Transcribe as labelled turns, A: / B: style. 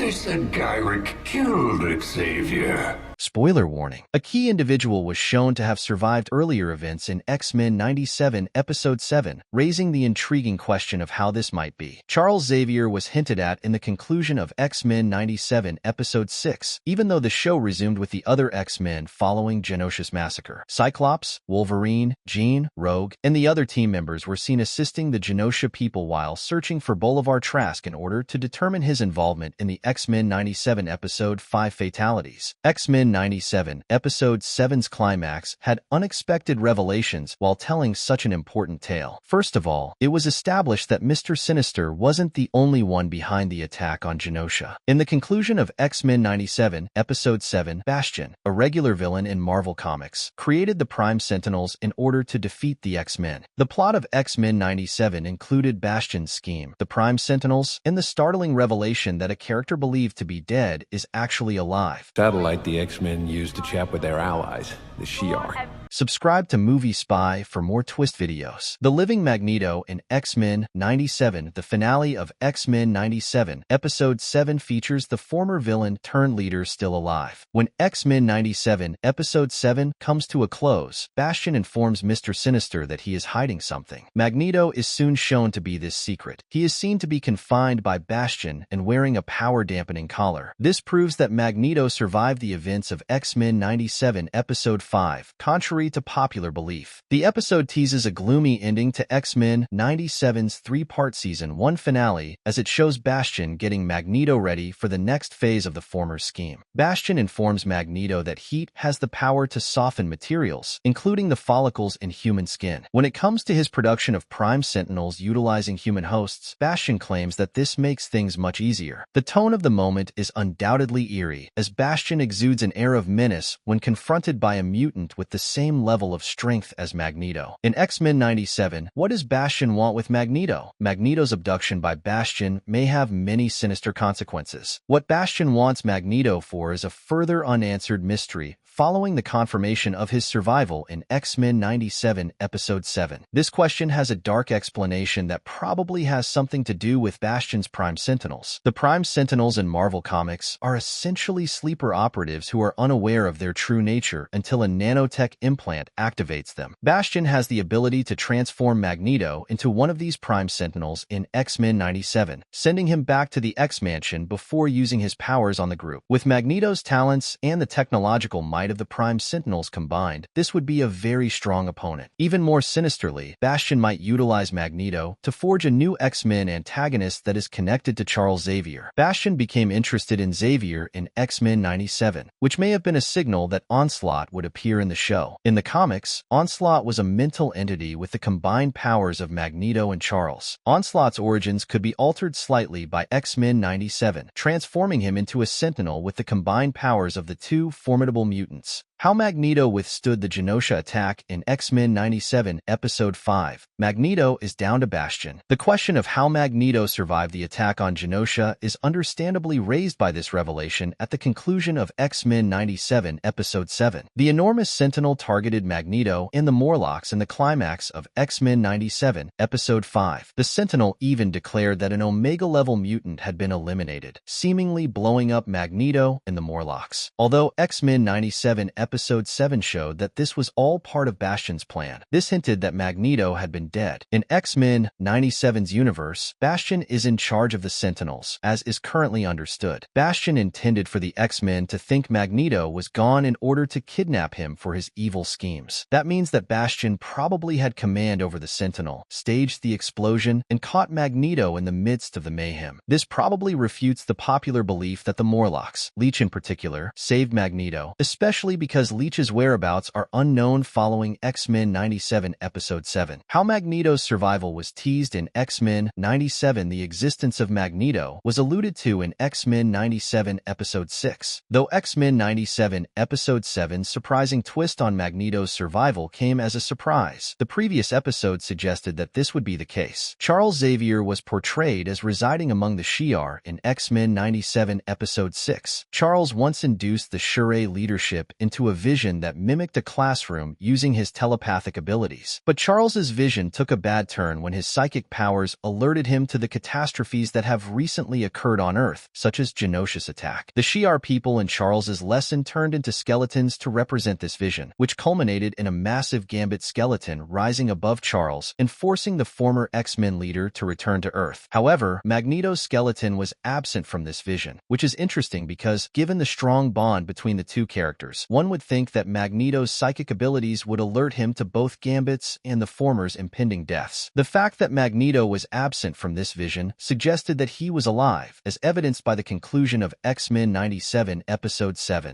A: They said Gyrick killed Xavier.
B: Spoiler warning. A key individual was shown to have survived earlier events in X-Men 97 Episode 7, raising the intriguing question of how this might be. Charles Xavier was hinted at in the conclusion of X-Men 97 Episode 6, even though the show resumed with the other X-Men following Genosha's massacre. Cyclops, Wolverine, Jean, Rogue, and the other team members were seen assisting the Genosha people while searching for Bolivar Trask in order to determine his involvement in the X-Men 97 Episode 5 fatalities. X-Men 97 Episode 7's climax had unexpected revelations while telling such an important tale. First of all, it was established that Mr. Sinister wasn't the only one behind the attack on Genosha. In the conclusion of X-Men 97 Episode 7, Bastion, a regular villain in Marvel Comics, created the Prime Sentinels in order to defeat the X-Men. The plot of X-Men 97 included Bastion's scheme, the Prime Sentinels, and the startling revelation that a character believed to be dead is actually alive.
C: Satellite the X-Men used to chat with their allies, the Shi'ar.
B: Subscribe to Movie Spy for more twist videos. The Living Magneto in X-Men 97. The finale of X-Men 97 Episode 7 features the former villain turned leader still alive. When X-Men 97 Episode 7 comes to a close, Bastion informs Mr. Sinister that he is hiding something. Magneto is soon shown to be this secret. He is seen to be confined by Bastion and wearing a power-dampening collar. This proves that Magneto survived the events of X-Men 97 Episode 5, contrary to popular belief. The episode teases a gloomy ending to X-Men 97's three-part Season 1 finale as it shows Bastion getting Magneto ready for the next phase of the former scheme. Bastion informs Magneto that heat has the power to soften materials, including the follicles in human skin. When it comes to his production of Prime Sentinels utilizing human hosts, Bastion claims that this makes things much easier. The tone of the moment is undoubtedly eerie, as Bastion exudes an air of menace when confronted by a mutant with the same level of strength as Magneto. In X-Men 97, what does Bastion want with Magneto? Magneto's abduction by Bastion may have many sinister consequences. What Bastion wants Magneto for is a further unanswered mystery following the confirmation of his survival in X-Men 97 Episode 7. This question has a dark explanation that probably has something to do with Bastion's Prime Sentinels. The Prime Sentinels in Marvel Comics are essentially sleeper operatives who are unaware of their true nature until a nanotech implant activates them. Bastion has the ability to transform Magneto into one of these Prime Sentinels in X-Men 97, sending him back to the X-Mansion before using his powers on the group. With Magneto's talents and the technological might of the Prime Sentinels combined, this would be a very strong opponent. Even more sinisterly, Bastion might utilize Magneto to forge a new X-Men antagonist that is connected to Charles Xavier. Bastion became interested in Xavier in X-Men 97, which may have been a signal that Onslaught would appear in the show. In the comics, Onslaught was a mental entity with the combined powers of Magneto and Charles. Onslaught's origins could be altered slightly by X-Men 97, transforming him into a Sentinel with the combined powers of the two formidable mutants. How Magneto withstood the Genosha attack in X-Men 97 Episode 5. Magneto is down to Bastion. The question of how Magneto survived the attack on Genosha is understandably raised by this revelation at the conclusion of X-Men 97 Episode 7. The enormous Sentinel targeted Magneto and the Morlocks in the climax of X-Men 97 Episode 5. The Sentinel even declared that an Omega-level mutant had been eliminated, seemingly blowing up Magneto and the Morlocks. Although X-Men 97 Episode 7 showed that this was all part of Bastion's plan. This hinted that Magneto had been dead. In X-Men 97's universe, Bastion is in charge of the Sentinels, as is currently understood. Bastion intended for the X-Men to think Magneto was gone in order to kidnap him for his evil schemes. That means that Bastion probably had command over the Sentinel, staged the explosion, and caught Magneto in the midst of the mayhem. This probably refutes the popular belief that the Morlocks, Leech in particular, saved Magneto, especially because Leech's whereabouts are unknown following X-Men 97 Episode 7. How Magneto's survival was teased in X-Men 97. The existence of Magneto was alluded to in X-Men 97 Episode 6. Though X-Men 97 Episode 7's surprising twist on Magneto's survival came as a surprise, the previous episode suggested that this would be the case. Charles Xavier was portrayed as residing among the Shi'ar in X-Men 97 Episode 6. Charles once induced the Shi'ar leadership into into a vision that mimicked a classroom using his telepathic abilities. But Charles's vision took a bad turn when his psychic powers alerted him to the catastrophes that have recently occurred on Earth, such as Genosha's attack. The Shi'ar people in Charles's lesson turned into skeletons to represent this vision, which culminated in a massive Gambit skeleton rising above Charles and forcing the former X-Men leader to return to Earth. However, Magneto's skeleton was absent from this vision, which is interesting because, given the strong bond between the two characters, one would think that Magneto's psychic abilities would alert him to both Gambit's and the former's impending deaths. The fact that Magneto was absent from this vision suggested that he was alive, as evidenced by the conclusion of X-Men 97 Episode 7.